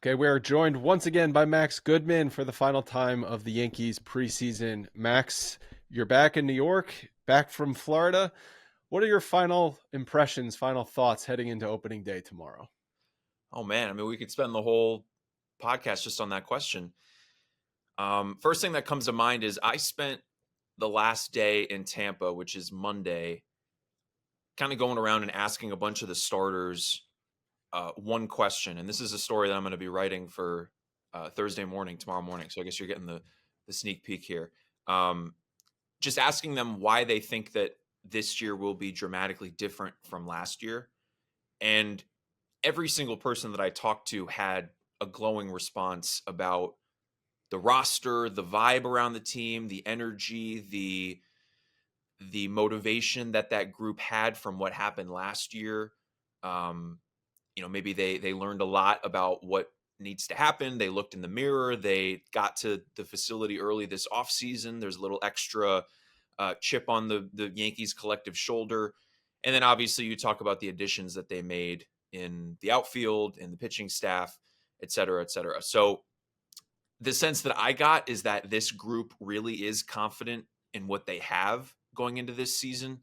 Okay, we are joined once again by Max Goodman for the final time of the Yankees preseason. Max, you're back in New York, back from Florida. What are your final impressions, final thoughts heading into opening day tomorrow? Oh man, I mean, we could spend the whole podcast just on that question. First thing that comes to mind is I spent the last day in Tampa, which is Monday, kind of going around and asking a bunch of the starters one question. And this is a story that I'm going to be writing for Thursday morning, tomorrow morning. So I guess you're getting the sneak peek here. Um, just asking them why they think that this year will be dramatically different from last year. And every single person that I talked to had a glowing response about the roster, the vibe around the team, the energy, the motivation that group had from what happened last year. Um, maybe they learned a lot about what needs to happen. They looked in the mirror. They got to the facility early this offseason. There's a little extra chip on the Yankees collective shoulder. And then obviously you talk about the additions that they made in the outfield, in the pitching staff, et cetera, et cetera. So the sense that I got is that this group really is confident in what they have going into this season.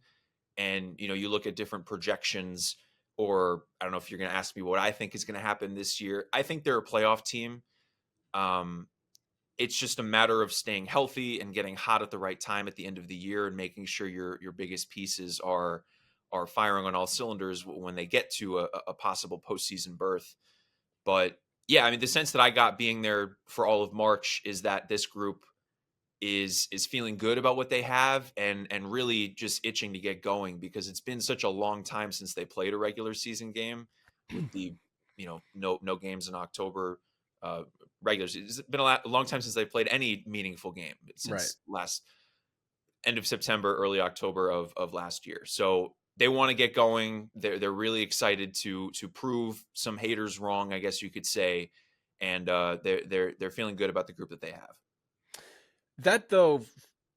And, you look at different projections, or I don't know if you're going to ask me what I think is going to happen this year. I think they're a playoff team. Um, it's just a matter of staying healthy and getting hot at the right time at the end of the year and making sure your biggest pieces are firing on all cylinders when they get to a possible postseason berth. But yeah, I mean, the sense that I got being there for all of March is that this group is feeling good about what they have and really just itching to get going because it's been such a long time since they played a regular season game with the no games in October regular season. It's been a long time since they played any meaningful game Right. since last end of September, early October of last year. So they want to get going. They're really excited to prove some haters wrong, I guess you could say, and they're feeling good about the group that they have. That though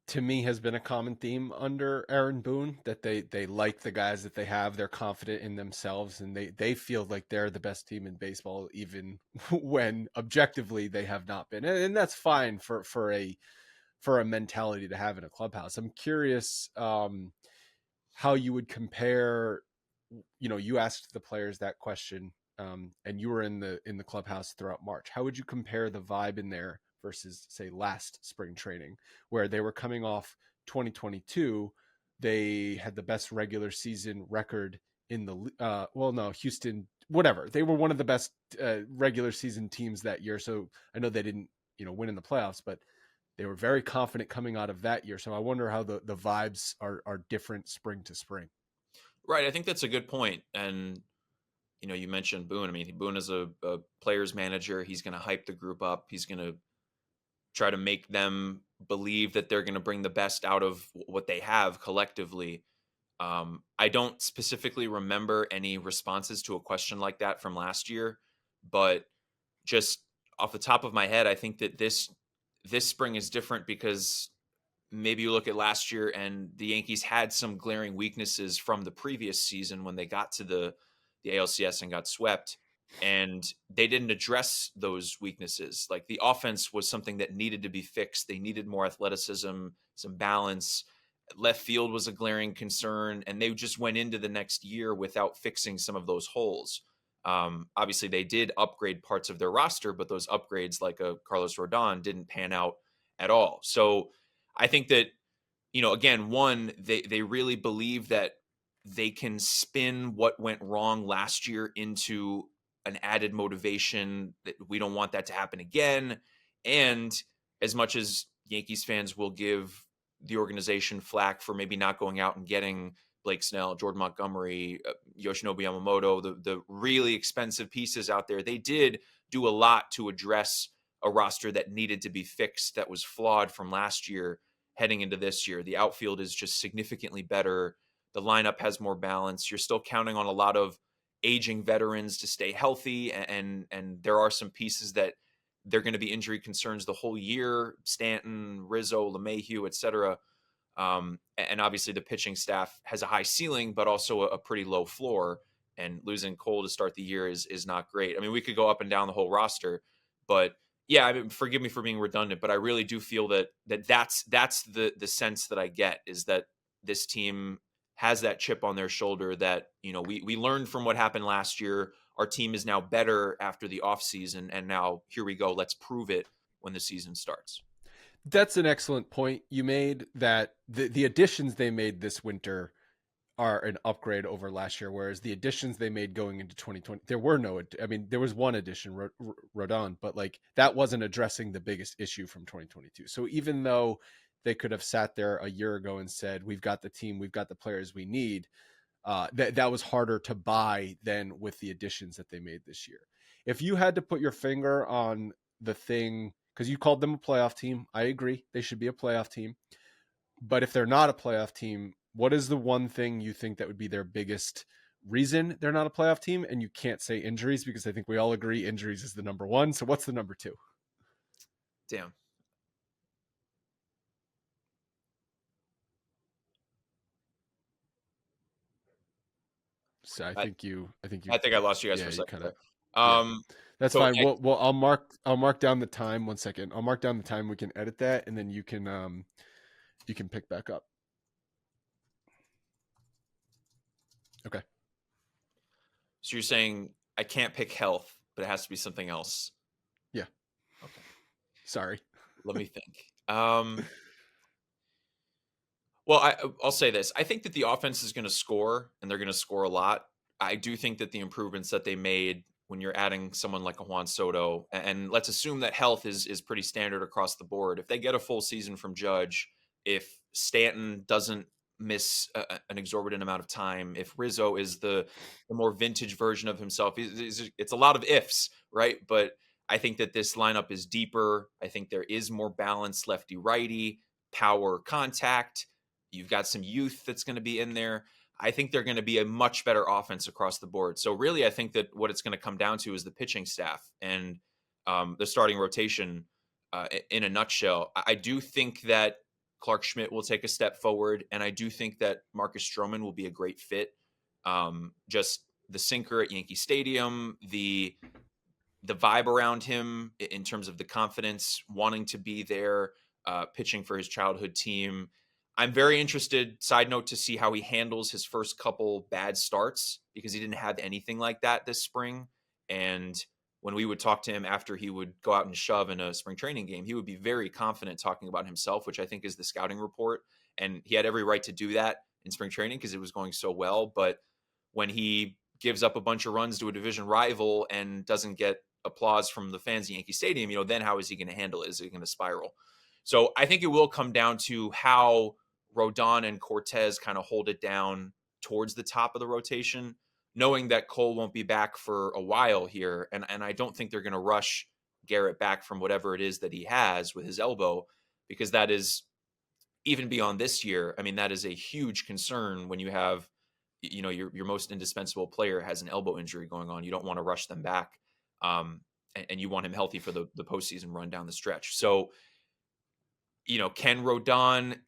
to me has been a common theme under Aaron Boone that they like the guys that they have, they're confident in themselves and they feel like they're the best team in baseball even when objectively they have not been. And that's fine for a mentality to have in a clubhouse. I'm curious how you would compare. You asked the players that question, and you were in the clubhouse throughout March. How would you compare the vibe in there versus say last spring training, where they were coming off 2022? They had the best regular season record in the well, no, Houston, whatever. They were one of the best regular season teams that year. So I know they didn't win in the playoffs, but they were very confident coming out of that year. So I wonder how the vibes are different spring to spring. Right. I think that's a good point. And, you mentioned Boone. I mean, Boone is a player's manager. He's going to hype the group up. He's going to try to make them believe that they're going to bring the best out of what they have collectively. I don't specifically remember any responses to a question like that from last year, but just off the top of my head, I think that this spring is different because maybe you look at last year and the Yankees had some glaring weaknesses from the previous season when they got to the ALCS and got swept, and they didn't address those weaknesses. Like the offense was something that needed to be fixed. They needed more athleticism, some balance. Left field was a glaring concern, and they just went into the next year without fixing some of those holes. Obviously, they did upgrade parts of their roster, but those upgrades, like a Carlos Rodon, didn't pan out at all. So I think that, again, one, they really believe that they can spin what went wrong last year into an added motivation that we don't want that to happen again. And as much as Yankees fans will give the organization flack for maybe not going out and getting Blake Snell, Jordan Montgomery, Yoshinobu Yamamoto, the really expensive pieces out there, they did do a lot to address a roster that needed to be fixed, that was flawed from last year heading into this year. The outfield is just significantly better. The lineup has more balance. You're still counting on a lot of aging veterans to stay healthy, and there are some pieces that they're going to be injury concerns the whole year. Stanton, Rizzo, LeMahieu, etc. And obviously the pitching staff has a high ceiling, but also a pretty low floor. and losing Cole to start the year is not great. I mean, we could go up and down the whole roster, but yeah, I mean, forgive me for being redundant, but I really do feel that's the sense that I get, is that this team has that chip on their shoulder that, we learned from what happened last year. Our team is now better after the offseason, and now here we go. Let's prove it when the season starts. That's an excellent point you made, that the additions they made this winter are an upgrade over last year, whereas the additions they made going into 2020, there were no, I mean, there was one addition, Rodon, but like that wasn't addressing the biggest issue from 2022. So even though they could have sat there a year ago and said, we've got the team, we've got the players we need, that was harder to buy than with the additions that they made this year. If you had to put your finger on the thing, because you called them a playoff team, I agree, they should be a playoff team. But if they're not a playoff team, what is the one thing you think that would be their biggest reason they're not a playoff team? And you can't say injuries, because I think we all agree injuries is the number one. So what's the number two? Damn. So I think you, I think I lost you guys for yeah, a you second kind of, there. yeah, that's So fine. Well, I'll mark down the time. 1 second. I'll mark down the time. We can edit that, and then you can pick back up. Okay. so you're saying I can't pick health, but it has to be something else. Yeah. Okay. Sorry. Let me think. Well, I'll say this. I think that the offense is going to score, and they're going to score a lot. I do think that the improvements that they made when you're adding someone like a Juan Soto, and let's assume that health is pretty standard across the board. If they get a full season from Judge, if Stanton doesn't miss an exorbitant amount of time, if Rizzo is the more vintage version of himself, it's a lot of ifs, right? But I think that this lineup is deeper. I think there is more balance, lefty righty, power contact. You've got some youth that's going to be in there. I think they're going to be a much better offense across the board. So really, I think that what it's going to come down to is the pitching staff and the starting rotation in a nutshell. I do think that Clark Schmidt will take a step forward, and I do think that Marcus Stroman will be a great fit. Just the sinker at Yankee Stadium, the vibe around him in terms of the confidence, wanting to be there, pitching for his childhood team. I'm very interested, side note, to see how he handles his first couple bad starts, because he didn't have anything like that this spring. And when we would talk to him after he would go out and shove in a spring training game, he would be very confident talking about himself, which I think is the scouting report. And he had every right to do that in spring training because it was going so well. But when he gives up a bunch of runs to a division rival and doesn't get applause from the fans at Yankee Stadium, then how is he going to handle it? Is it going to spiral? So I think it will come down to how Rodon and Cortez kind of hold it down towards the top of the rotation, knowing that Cole won't be back for a while here. And I don't think they're going to rush Garrett back from whatever it is that he has with his elbow, because that is, even beyond this year, I mean, that is a huge concern when you have, your most indispensable player has an elbow injury going on. You don't want to rush them back. And you want him healthy for the postseason run down the stretch. So, can Rodon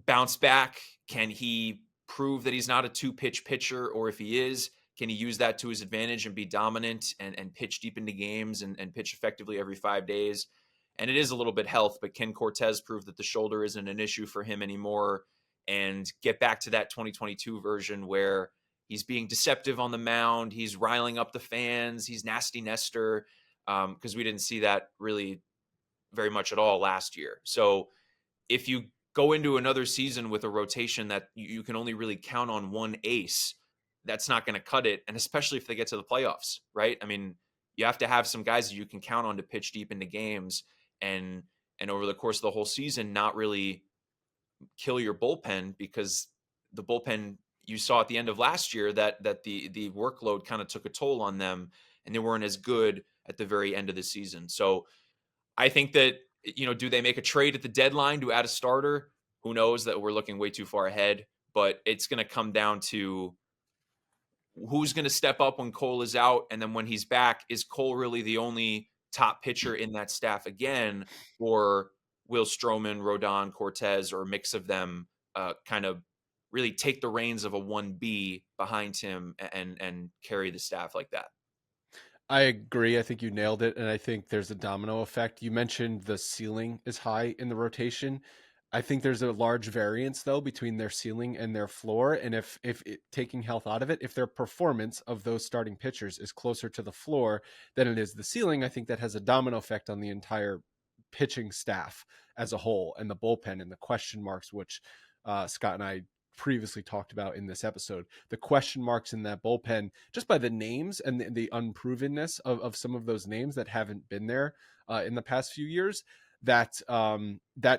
bounce back? Can he prove that he's not a two-pitch pitcher? Or if he is, can he use that to his advantage and be dominant and pitch deep into games and pitch effectively every 5 days? And it is a little bit health, but can Cortez prove that the shoulder isn't an issue for him anymore and get back to that 2022 version where he's being deceptive on the mound, he's riling up the fans, he's nasty Nestor, because we didn't see that really very much at all last year. So if you go into another season with a rotation that you can only really count on one ace, that's not going to cut it. And especially if they get to the playoffs, right? I mean, you have to have some guys that you can count on to pitch deep into games and over the course of the whole season, not really kill your bullpen, because the bullpen, you saw at the end of last year that the workload kind of took a toll on them and they weren't as good at the very end of the season. So I think that, do they make a trade at the deadline to add a starter? Who knows? That we're looking way too far ahead, but it's going to come down to who's going to step up when Cole is out. And then when he's back, is Cole really the only top pitcher in that staff again? Or will Stroman, Rodon, Cortez, or a mix of them kind of really take the reins of a 1B behind him and carry the staff like that. I agree. I think you nailed it. And I think there's a domino effect. You mentioned the ceiling is high in the rotation. I think there's a large variance though between their ceiling and their floor. And taking health out of it, if their performance of those starting pitchers is closer to the floor than it is the ceiling, I think that has a domino effect on the entire pitching staff as a whole, and the bullpen and the question marks, which Scott and I previously talked about in this episode. The question marks in that bullpen, just by the names and the unprovenness of some of those names that haven't been there in the past few years, that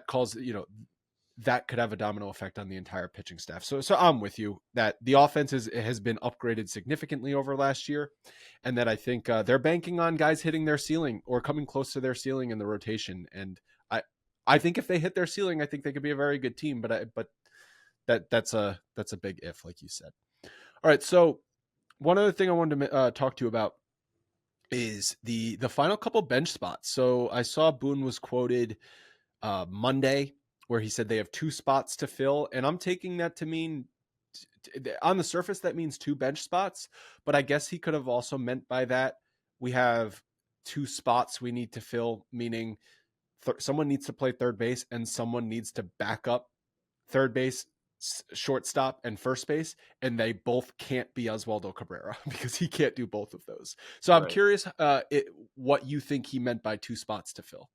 calls, that could have a domino effect on the entire pitching staff. So I'm with you that the offense has been upgraded significantly over last year, and that I think they're banking on guys hitting their ceiling or coming close to their ceiling in the rotation. And I think if they hit their ceiling, I think they could be a very good team. But that's a big if, like you said. All right, so one other thing I wanted to talk to you about is the final couple bench spots. So I saw Boone was quoted Monday where he said they have 2 spots to fill, and I'm taking that to mean, on the surface, that means 2 bench spots, but I guess he could have also meant by that we have 2 spots we need to fill, meaning someone needs to play third base and someone needs to back up third base, shortstop, and first base, and they both can't be Oswaldo Cabrera because he can't do both of those. So I'm Right. curious what you think he meant by 2 spots to fill.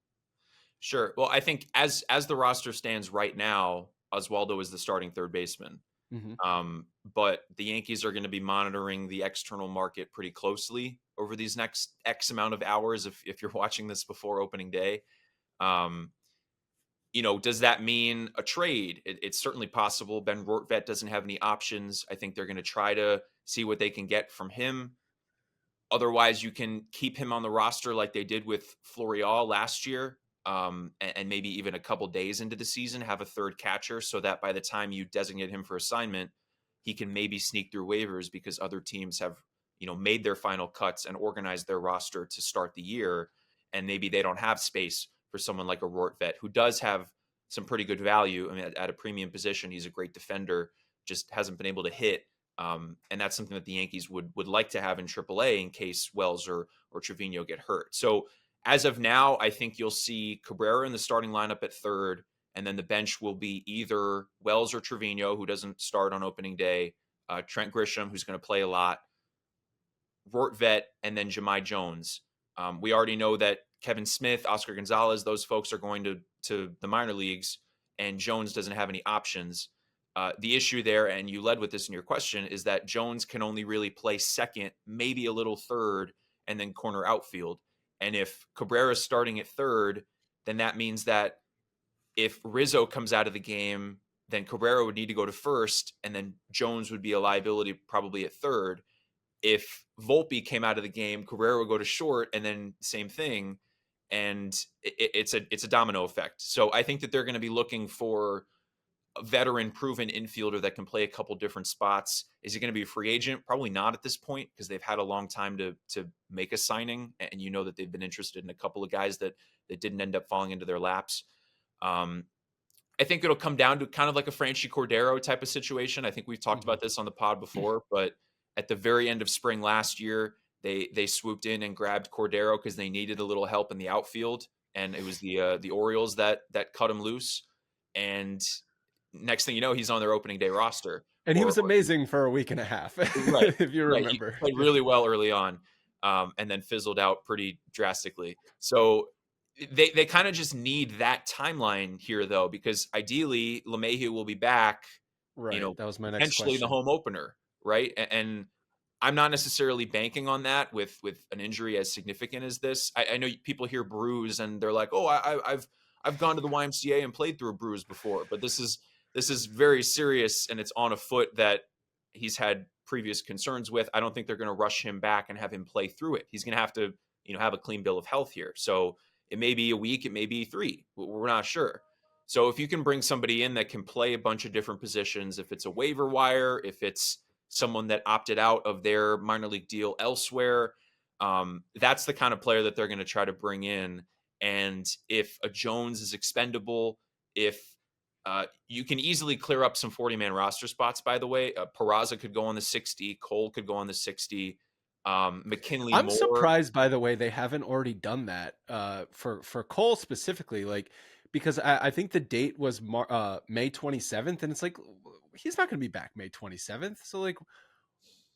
Sure. Well, I think as the roster stands right now, Oswaldo is the starting third baseman. Mm-hmm. But the Yankees are going to be monitoring the external market pretty closely over these next X amount of hours. If you're watching this before opening day, um, does that mean a trade? It's certainly possible. Ben Rortvedt doesn't have any options. I think they're going to try to see what they can get from him. Otherwise, you can keep him on the roster like they did with Florial last year, and maybe even a couple days into the season, have a third catcher so that by the time you designate him for assignment, he can maybe sneak through waivers because other teams have, made their final cuts and organized their roster to start the year. And maybe they don't have space for someone like a Rortvedt, who does have some pretty good value. I mean, at a premium position, he's a great defender, just hasn't been able to hit. And that's something that the Yankees would like to have in AAA in case Wells or Trevino get hurt. So as of now, I think you'll see Cabrera in the starting lineup at third, and then the bench will be either Wells or Trevino, who doesn't start on opening day, Trent Grisham, who's going to play a lot, Rortvedt, and then Jahmai Jones. We already know that Kevin Smith, Oscar Gonzalez, those folks are going to the minor leagues, and Jones doesn't have any options. The issue there, and you led with this in your question, is that Jones can only really play second, maybe a little third, and then corner outfield. And if Cabrera is starting at third, then that means that if Rizzo comes out of the game, then Cabrera would need to go to first, and then Jones would be a liability probably at third. If Volpe came out of the game, Cabrera would go to short, and then same thing. And it's a domino effect. So I think that they're going to be looking for a veteran, proven infielder that can play a couple different spots. Is he going to be a free agent? Probably not at this point because they've had a long time to make a signing, and that they've been interested in a couple of guys that didn't end up falling into their laps. I think it'll come down to kind of like a Franchy Cordero type of situation. I think we've talked about this on the pod before, but at the very end of spring last year, they swooped in and grabbed Cordero because they needed a little help in the outfield, and it was the Orioles that cut him loose. And next thing you know, he's on their opening day roster. And he was amazing for a week and a half, Right, if you right. He remember. played really well early on, and then fizzled out pretty drastically. So they kind of just need that timeline here, though, because ideally LeMahieu will be back, Right. That was my next potentially in the question. home opener, right? And I'm not necessarily banking on that with an injury as significant as this. I know people hear bruise and they're like, oh, I've gone to the YMCA and played through a bruise before, but this is very serious, and it's on a foot that he's had previous concerns with. I don't think they're going to rush him back and have him play through it. He's going to have to, have a clean bill of health here. So it may be a week, it may be 3. We're not sure. So if you can bring somebody in that can play a bunch of different positions, if it's a waiver wire, if it's someone that opted out of their minor league deal elsewhere, that's the kind of player that they're going to try to bring in. And if a Jones is expendable, if You can easily clear up some 40-man roster spots, by the way. Peraza could go on the 60. Cole could go on the 60. McKinley I'm Moore. surprised, by the way, they haven't already done that for Cole specifically. Like, because I think the date was May 27th, and it's like he's not going to be back May 27th. So like,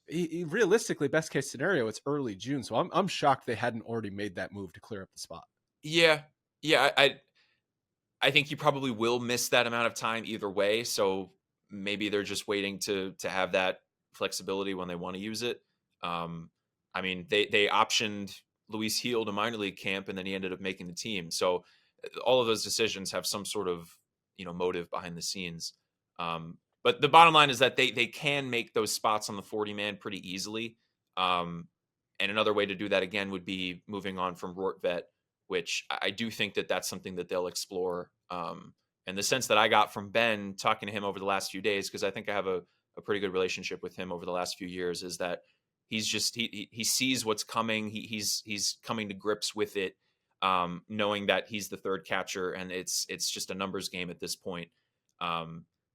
realistically, best case scenario, it's early June. So I'm shocked they hadn't already made that move to clear up the spot. Yeah. Yeah. I think you probably will miss that amount of time either way. So maybe they're just waiting to have that flexibility when they want to use it. Um, I mean, they optioned Luis Heel to minor league camp, and then he ended up making the team. So all of those decisions have some sort of motive behind the scenes. But the bottom line is that they can make those spots on the 40 man pretty easily. And another way to do that again would be moving on from Rortvet, which I do think that that's something that they'll explore. And the sense that I got from Ben talking to him over the last few days, because I think I have a pretty good relationship with him over the last few years, is that he's just he sees what's coming. He's coming to grips with it, knowing that he's the third catcher, and it's just a numbers game at this point.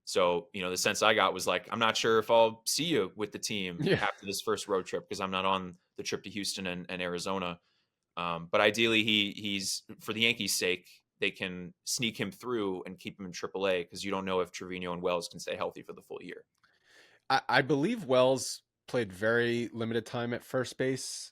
So the sense I got was like, I'm not sure if I'll see you with the team Yeah. after this first road trip because I'm not on the trip to Houston and Arizona. But ideally, he's for the Yankees' sake, they can sneak him through and keep him in AAA because you don't know if Trevino and Wells can stay healthy for the full year. I believe Wells played very limited time at first base.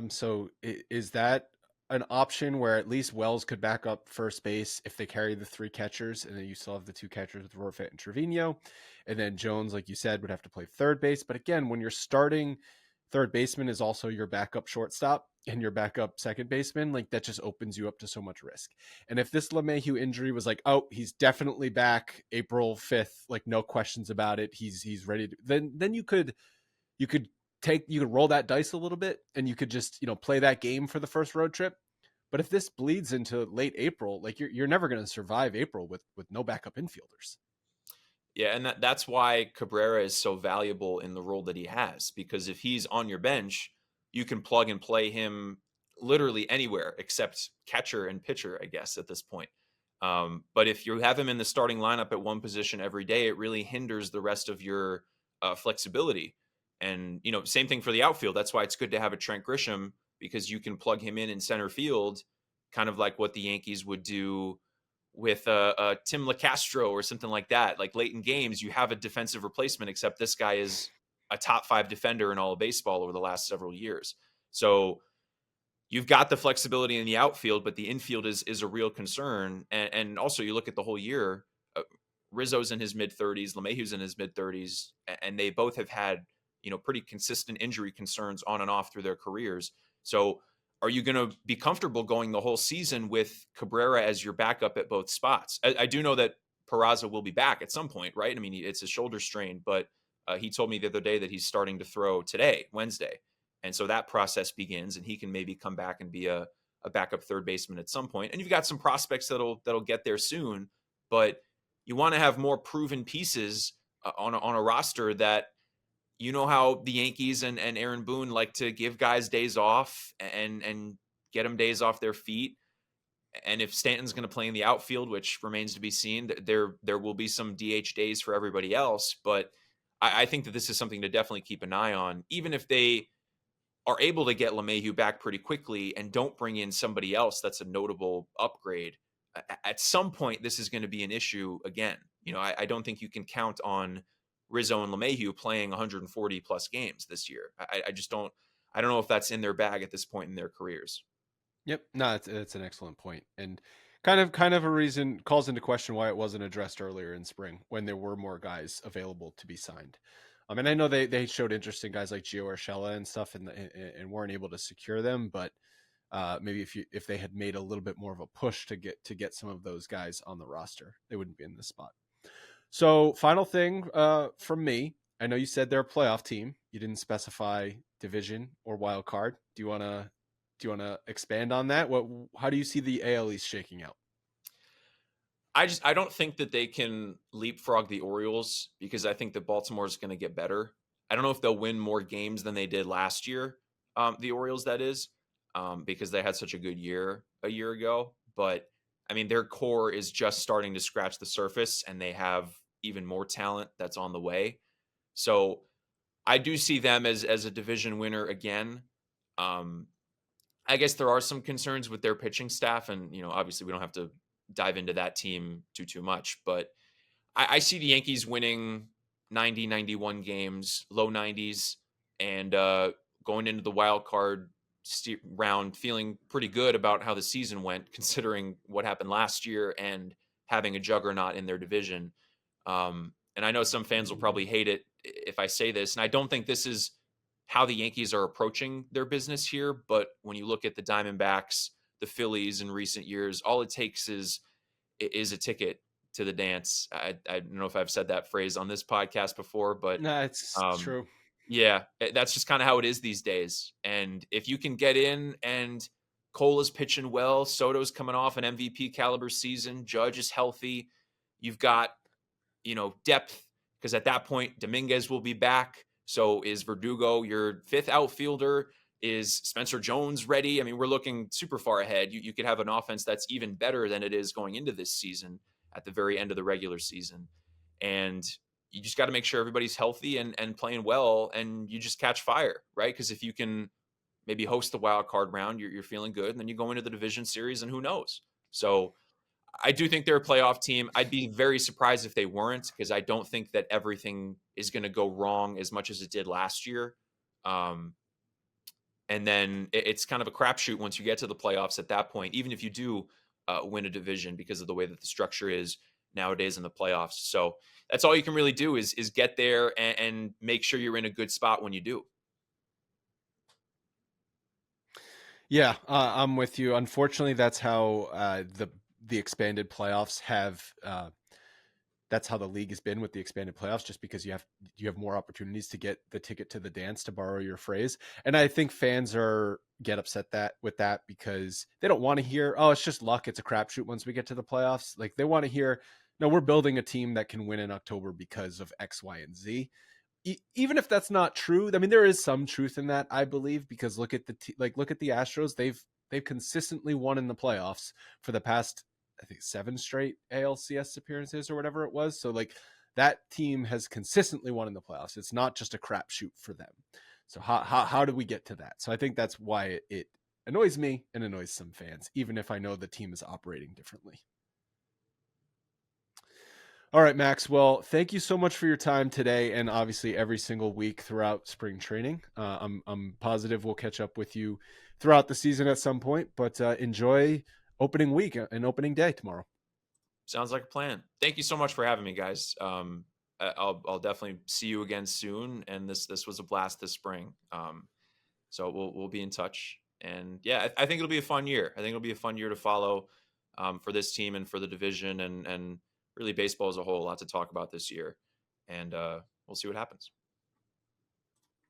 So is that an option where at least Wells could back up first base if they carry the three catchers, and then you still have the two catchers with Rorfit and Trevino, and then Jones, like you said, would have to play third base. But again, when you're starting, third baseman is also your backup shortstop and your backup second baseman. Like that just opens you up to so much risk. And if this LeMahieu injury was like, oh, he's definitely back April 5th, like no questions about it, he's ready to, then you could you could roll that dice a little bit and you could just, play that game for the first road trip. But if this bleeds into late April, like you're never going to survive April with no backup infielders. Yeah, and that's why Cabrera is so valuable in the role that he has, because if he's on your bench, you can plug and play him literally anywhere except catcher and pitcher, I guess, at this point. But if you have him in the starting lineup at one position every day, it really hinders the rest of your flexibility. And, same thing for the outfield. That's why it's good to have a Trent Grisham, because you can plug him in center field, kind of like what the Yankees would do with Tim LaCastro or something like that. Like late in games, you have a defensive replacement, except this guy is a top 5 defender in all of baseball over the last several years. So you've got the flexibility in the outfield, but the infield is a real concern. And also, you look at the whole year. Rizzo's in his mid 30s, LeMahieu's in his mid 30s, and they both have had pretty consistent injury concerns on and off through their careers. So are you going to be comfortable going the whole season with Cabrera as your backup at both spots? I do know that Peraza will be back at some point, right? I mean, it's a shoulder strain, but he told me the other day that he's starting to throw today, Wednesday. And so that process begins, and he can maybe come back and be a backup third baseman at some point. And you've got some prospects that'll get there soon, but you want to have more proven pieces on a roster that how the Yankees and Aaron Boone like to give guys days off and get them days off their feet. And if Stanton's going to play in the outfield, which remains to be seen, there will be some DH days for everybody else. But I think that this is something to definitely keep an eye on, even if they are able to get LeMahieu back pretty quickly and don't bring in somebody else that's a notable upgrade. At some point, this is going to be an issue again. I don't think you can count on Rizzo and LeMahieu playing 140 plus games this year. I just don't. I don't know if that's in their bag at this point in their careers. Yep. No, it's an excellent point. And kind of a reason calls into question why it wasn't addressed earlier in spring when there were more guys available to be signed. And I know they showed interest in guys like Gio Urshela and stuff and weren't able to secure them, but maybe if they had made a little bit more of a push to get some of those guys on the roster, they wouldn't be in this spot. So final thing from me, I know you said they're a playoff team. You didn't specify division or wild card. Do you want to expand on that? How do you see the AL East shaking out? I don't think that they can leapfrog the Orioles because I think that Baltimore is going to get better. I don't know if they'll win more games than they did last year. The Orioles, that is, because they had such a good year a year ago. But I mean, their core is just starting to scratch the surface, and they have even more talent that's on the way. So I do see them as a division winner again. Um, I guess there are some concerns with their pitching staff, and obviously we don't have to dive into that team too much, but I see the Yankees winning 90, 91 games, low 90s, and going into the wild card round feeling pretty good about how the season went, considering what happened last year and having a juggernaut in their division. And I know some fans will probably hate it if I say this, and I don't think this is how the Yankees are approaching their business here. But when you look at the Diamondbacks, the Phillies in recent years, all it takes is a ticket to the dance. I don't know if I've said that phrase on this podcast before, but No, it's um, true. yeah, that's just kind of how it is these days. And if you can get in and Cole is pitching well, Soto's coming off an MVP caliber season, Judge is healthy, you've got depth, because at that point Dominguez will be back. So is Verdugo your fifth outfielder? Is Spencer Jones ready? I mean, we're looking super far ahead. You could have an offense that's even better than it is going into this season at the very end of the regular season. And you just got to make sure everybody's healthy and playing well, and you just catch fire, right? Because if you can maybe host the wild card round, you're feeling good, and then you go into the division series, and who knows? So I do think they're a playoff team. I'd be very surprised if they weren't, because I don't think that everything is going to go wrong as much as it did last year. Um, and then it's kind of a crapshoot once you get to the playoffs at that point, even if you do win a division, because of the way that the structure is nowadays in the playoffs. So that's all you can really do is get there and make sure you're in a good spot when you do. Yeah, I'm with you. Unfortunately, that's how the expanded playoffs have. That's how the league has been with the expanded playoffs, just because you have more opportunities to get the ticket to the dance, to borrow your phrase. And I think fans get upset with that because they don't want to hear, oh, it's just luck, it's a crapshoot once we get to the playoffs. Like, they want to hear, no, we're building a team that can win in October because of X, Y, and Z. Even if that's not true, I mean, there is some truth in that, I believe, because look at look at the Astros. They've consistently won in the playoffs for the past, I think, 7 straight ALCS appearances or whatever it was. So like, that team has consistently won in the playoffs. It's not just a crapshoot for them. So how do we get to that? So I think that's why it annoys me and annoys some fans, even if I know the team is operating differently. All right, Max. Well, thank you so much for your time today, and obviously every single week throughout spring training. I'm positive we'll catch up with you throughout the season at some point. But enjoy opening week and opening day tomorrow. Sounds like a plan. Thank you so much for having me, guys. I'll definitely see you again soon. And this was a blast this spring. So we'll be in touch. And yeah, I think it'll be a fun year. I think it'll be a fun year to follow for this team and for the division and really baseball as a whole. A lot to talk about this year, and we'll see what happens.